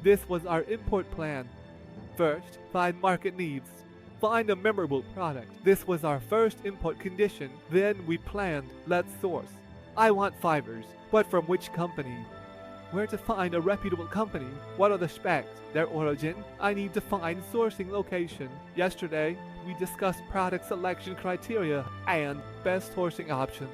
This was our import plan. First, find market needs. Find a memorable product. This was our first import condition. Then we planned, let's source. I want fibers, but from which company? Where to find a reputable company? What are the specs? Their origin? I need to find sourcing location. Yesterday, we discussed product selection criteria and best sourcing options.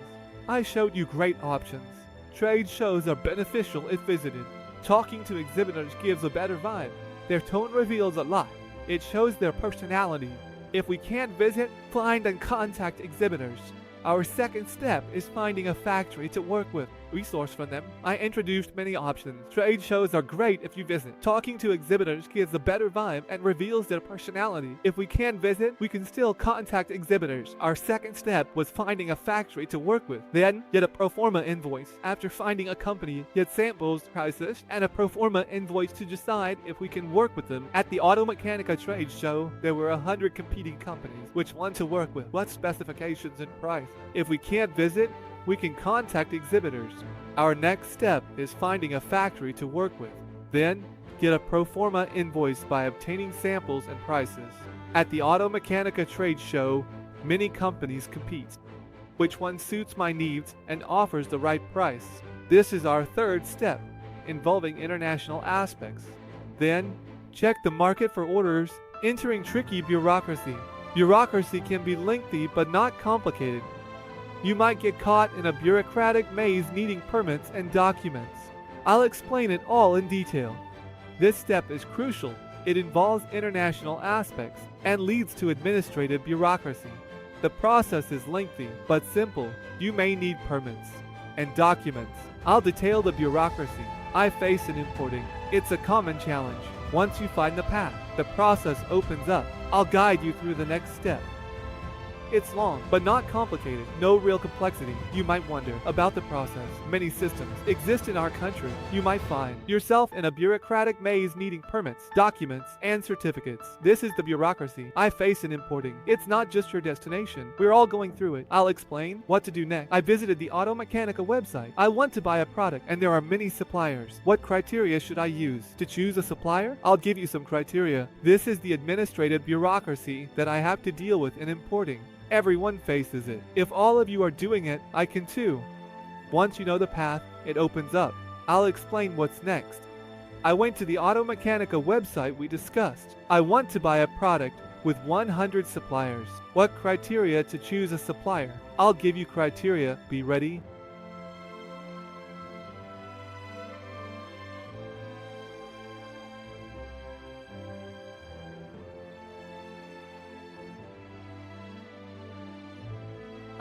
I showed you great options. Trade shows are beneficial if visited. Talking to exhibitors gives a better vibe. Their tone reveals a lot. It shows their personality. If we can't visit, find and contact exhibitors. Our second step is finding a factory to work with. We source from them. I introduced many options. Trade shows are great if you visit. Talking to exhibitors gives a better vibe and reveals their personality. If we can't visit, we can still contact exhibitors. Our second step was finding a factory to work with. Then, get a pro forma invoice. After finding a company, get samples, prices, and a pro forma invoice to decide if we can work with them. At the Automechanica trade show, there were 100 competing companies. Which one to work with? What specifications and price? If we can't visit, we can contact exhibitors. Our next step is finding a factory to work with. Then, get a pro forma invoice by obtaining samples and prices. At the Automechanica trade show, many companies compete. Which one suits my needs and offers the right price? This is our third step, involving international aspects. Then, check the market for orders, entering tricky bureaucracy. Bureaucracy can be lengthy but not complicated. You might get caught in a bureaucratic maze needing permits and documents. I'll explain it all in detail. This step is crucial. It involves international aspects and leads to administrative bureaucracy. The process is lengthy but simple. You may need permits and documents. I'll detail the bureaucracy I face in importing. It's a common challenge. Once you find the path, the process opens up. I'll guide you through the next step. It's long, but not complicated. No real complexity. You might wonder about the process. Many systems exist in our country. You might find yourself in a bureaucratic maze needing permits, documents, and certificates. This is the bureaucracy I face in importing. It's not just your destination. We're all going through it. I'll explain what to do next. I visited the Automechanica website. I want to buy a product, and there are many suppliers. What criteria should I use to choose a supplier? I'll give you some criteria. This is the administrative bureaucracy that I have to deal with in importing. Everyone faces it. If all of you are doing it, I can too. Once you know the path, it opens up. I'll explain what's next. I went to the Automechanica website we discussed. I want to buy a product with 100 suppliers. What criteria to choose a supplier? I'll give you criteria. Be ready.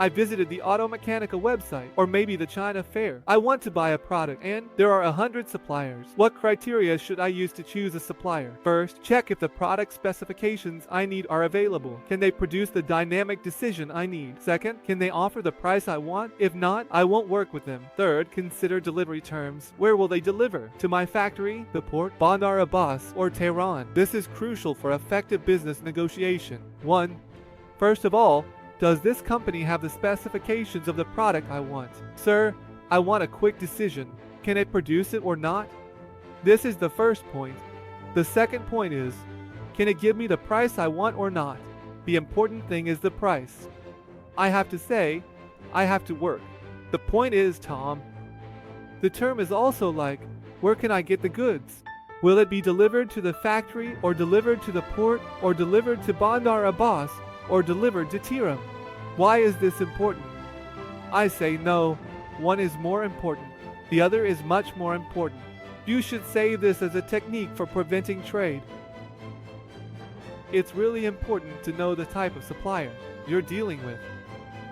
I visited the Automechanica website, or maybe the China Fair. I want to buy a product, and there are 100 suppliers. What criteria should I use to choose a supplier? First, check if the product specifications I need are available. Can they produce the dynamic decision I need? Second, can they offer the price I want? If not, I won't work with them. Third, consider delivery terms. Where will they deliver? To my factory, the port, Bandar Abbas, or Tehran? This is crucial for effective business negotiation. 1. First of all, does this company have the specifications of the product I want? Sir, I want a quick decision. Can it produce it or not? This is the first point. The second point is, can it give me the price I want or not? The important thing is the price. I have to say, I have to work. The point is, Tom, the term is also like, where can I get the goods? Will it be delivered to the factory, or delivered to the port, or delivered to Bandar Abbas, or delivered to Tehran? Why is this important? I say no, one is more important. The other is much more important. You should save this as a technique for preventing trade. It's really important to know the type of supplier you're dealing with.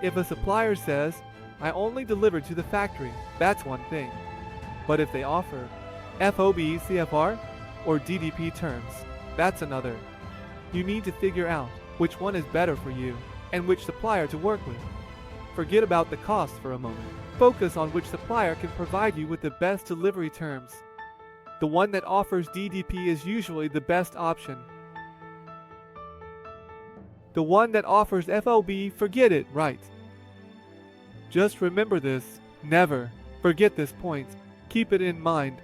If a supplier says, I only deliver to the factory, that's one thing. But if they offer FOB, CFR, or DDP terms, that's another. You need to figure out which one is better for you, and which supplier to work with. Forget about the cost for a moment. Focus on which supplier can provide you with the best delivery terms. The one that offers DDP is usually the best option. The one that offers FOB, forget it, right? Just remember this. Never forget this point. Keep it in mind.